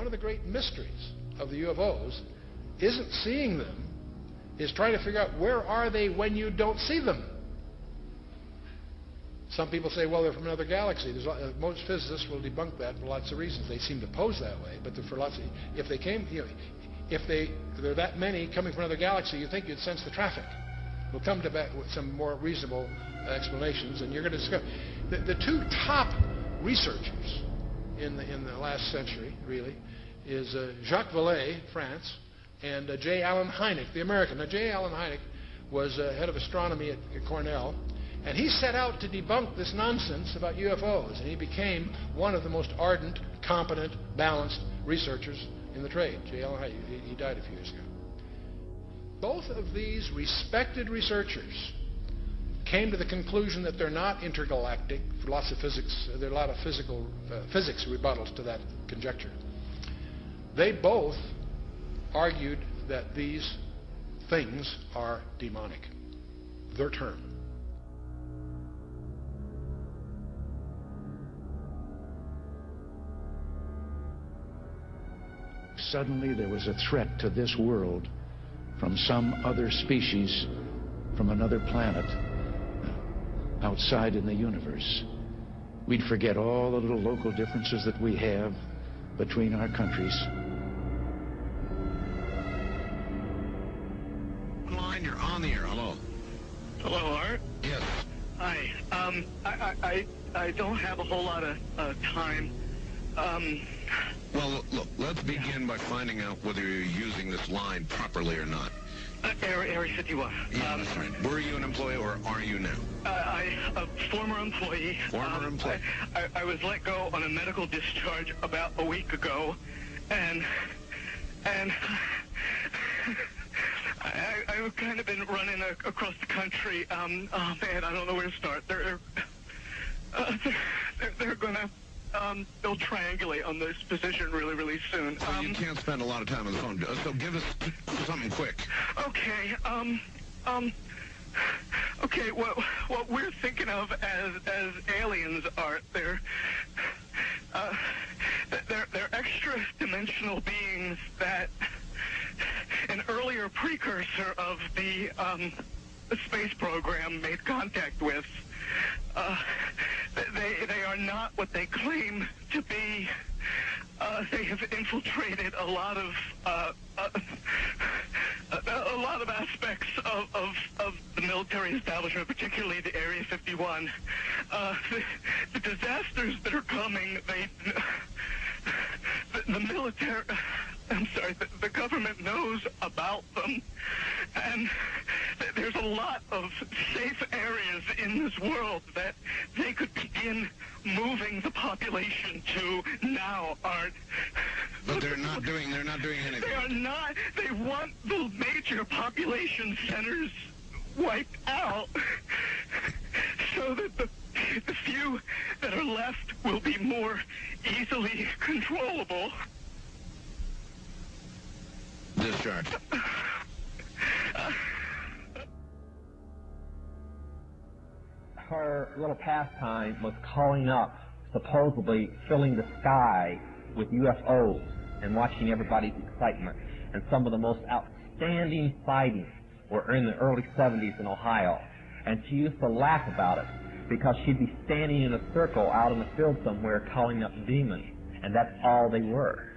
one of the great mysteries of the UFOs isn't seeing them, is trying to figure out where are they when you don't see them. Some people say, well, they're from another galaxy. Most physicists will debunk that for lots of reasons. They seem to pose that way, but for lots of, if they came, if there are that many coming from another galaxy, you think you'd sense the traffic. We'll come to that with some more reasonable explanations, and you're going to discover the two top researchers in the last century, really, is Jacques Vallée, France, and J. Allen Hynek, the American. Now, J. Allen Hynek was head of astronomy at Cornell, and he set out to debunk this nonsense about UFOs, and he became one of the most ardent, competent, balanced researchers in the trade. J. Allen Hynek, he died a few years ago. Both of these respected researchers came to the conclusion that they're not intergalactic for lots of physics. There are a lot of physics rebuttals to that conjecture. They both argued that these things are demonic. Their term. Suddenly there was a threat to this world from some other species, from another planet, outside in the universe. We'd forget all the little local differences that we have between our countries. Line, you're on the air. Hello. Hello, Art. Yes. Hi. I don't have a whole lot of time. Well, look, let's begin by finding out whether you're using this line properly or not. Area 51. Yeah, that's right. Were you an employee or are you now? A former employee. Former employee. I was let go on a medical discharge about a week ago, and I've kind of been running across the country. Oh man, I don't know where to start. They're gonna. They'll triangulate on this position really, really soon. So you can't spend a lot of time on the phone. So give us something quick. Okay. Okay. What we're thinking of as aliens are they're extra-dimensional beings that an earlier precursor of the space program made contact with. They are not what they claim to be. They have infiltrated a lot of aspects of the military establishment, particularly the Area 51. The disasters that are coming, the military. I'm sorry, the government knows about them, and there's a lot of safe areas in this world that they could begin moving the population to now, Art. But they're not doing anything. They are not. They want the major population centers wiped out so that the few that are left will be more easily controllable. Discharge. Her little pastime was calling up, supposedly filling the sky with UFOs and watching everybody's excitement. And some of the most outstanding sightings were in the early 70s in Ohio. And she used to laugh about it because she'd be standing in a circle out in the field somewhere calling up demons. And that's all they were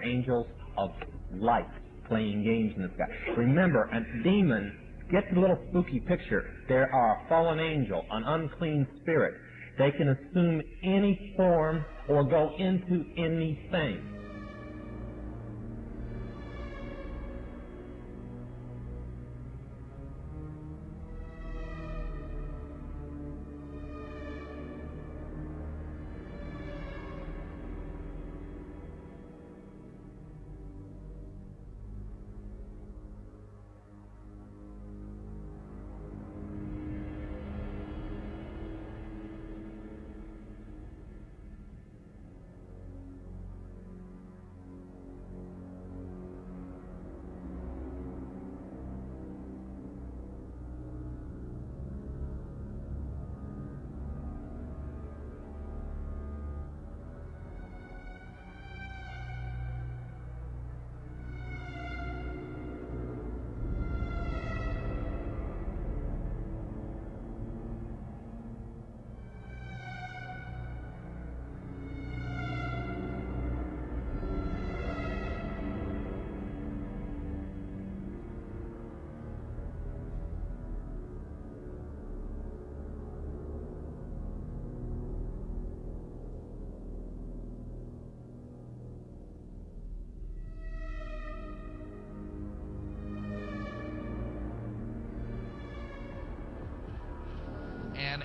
angels of light playing games in the sky. Remember, a demon, get the little spooky picture. There are a fallen angel, an unclean spirit. They can assume any form or go into anything.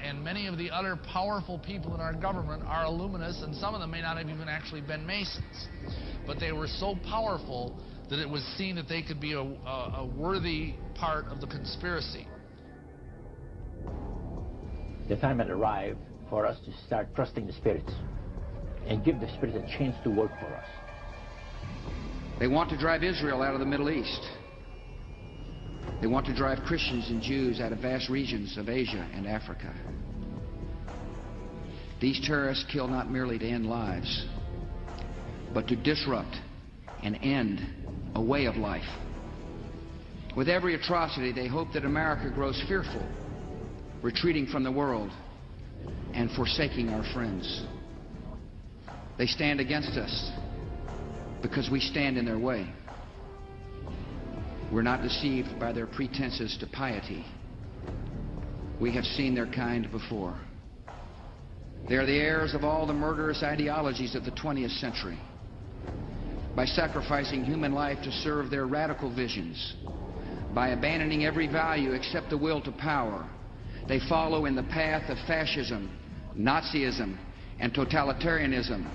And many of the other powerful people in our government are Illuminists, and some of them may not have even actually been Masons. But they were so powerful that it was seen that they could be a worthy part of the conspiracy. The time had arrived for us to start trusting the spirits and give the spirits a chance to work for us. They want to drive Israel out of the Middle East. They want to drive Christians and Jews out of vast regions of Asia and Africa. These terrorists kill not merely to end lives, but to disrupt and end a way of life. With every atrocity, they hope that America grows fearful, retreating from the world and forsaking our friends. They stand against us because we stand in their way. We're not deceived by their pretenses to piety. We have seen their kind before. They are the heirs of all the murderous ideologies of the 20th century. By sacrificing human life to serve their radical visions, by abandoning every value except the will to power, they follow in the path of fascism, Nazism, and totalitarianism.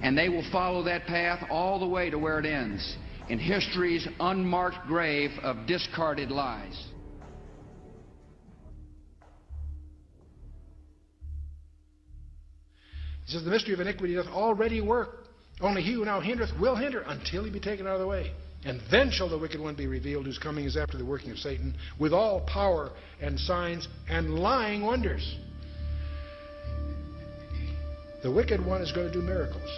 And they will follow that path all the way to where it ends, in history's unmarked grave of discarded lies. He says, the mystery of iniquity doth already work. Only he who now hindereth will hinder until he be taken out of the way. And then shall the wicked one be revealed, whose coming is after the working of Satan, with all power and signs and lying wonders. The wicked one is going to do miracles.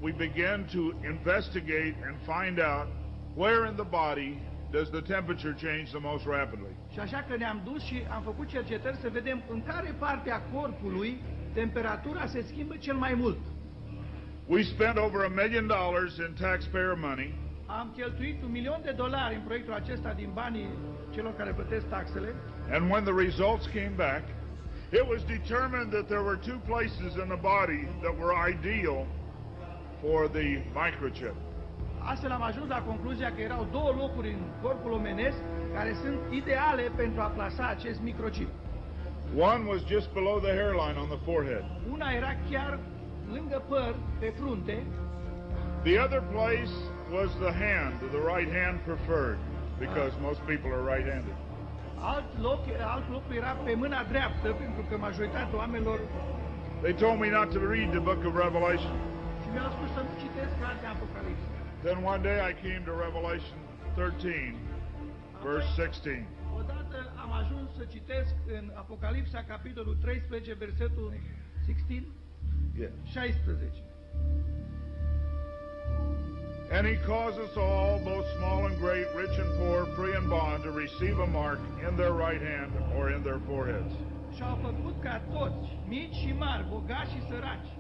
We began to investigate and find out where in the body does the temperature change the most rapidly. Și așa că ne-am dus și am făcut cercetări să vedem în care parte a corpului temperatura se schimbă cel mai mult. We spent over $1 million in taxpayer money. Am cheltuit $1.000.000 în proiectul acesta din banii celor care plătesc taxele. And when the results came back, it was determined that there were two places in the body that were ideal for the microchip. Astfel am ajuns la concluzia că erau două locuri în corpul omenesc care sunt ideale pentru a plasa acest microchip. One was just below the hairline on the forehead. Una era chiar lângă păr, pe frunte. The other place was the hand, the right hand preferred, because most people are right-handed. Alt loc era pe mâna dreaptă, pentru că majoritatea oamenilor. They told me not to read the book of Revelation. Și mi-au spus să nu citesc cartea Apocalipsa. Then one day I came to Revelation 13, verse 16. Odată am ajuns să citesc în Apocalipsa, capitolul 13, versetul 16. Yeah. 16. And he caused us all, both small and great, rich and poor, free and bond, to receive a mark in their right hand or in their foreheads. Și au făcut ca toți, mici și mari, bogați și săraci,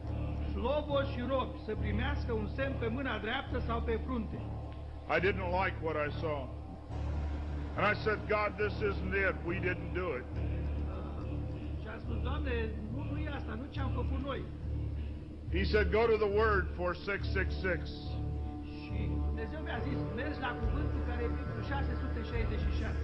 slobozi și robi, să primească un semn pe mâna dreaptă sau pe frunte. I didn't like what I saw. And I said, God, this isn't it. We didn't do it. Și am spus, Doamne, nu e asta, nu ce am făcut noi. He said, go to the word for 666. Și Dumnezeu mi-a zis, mergi la cuvântul care e pentru 666.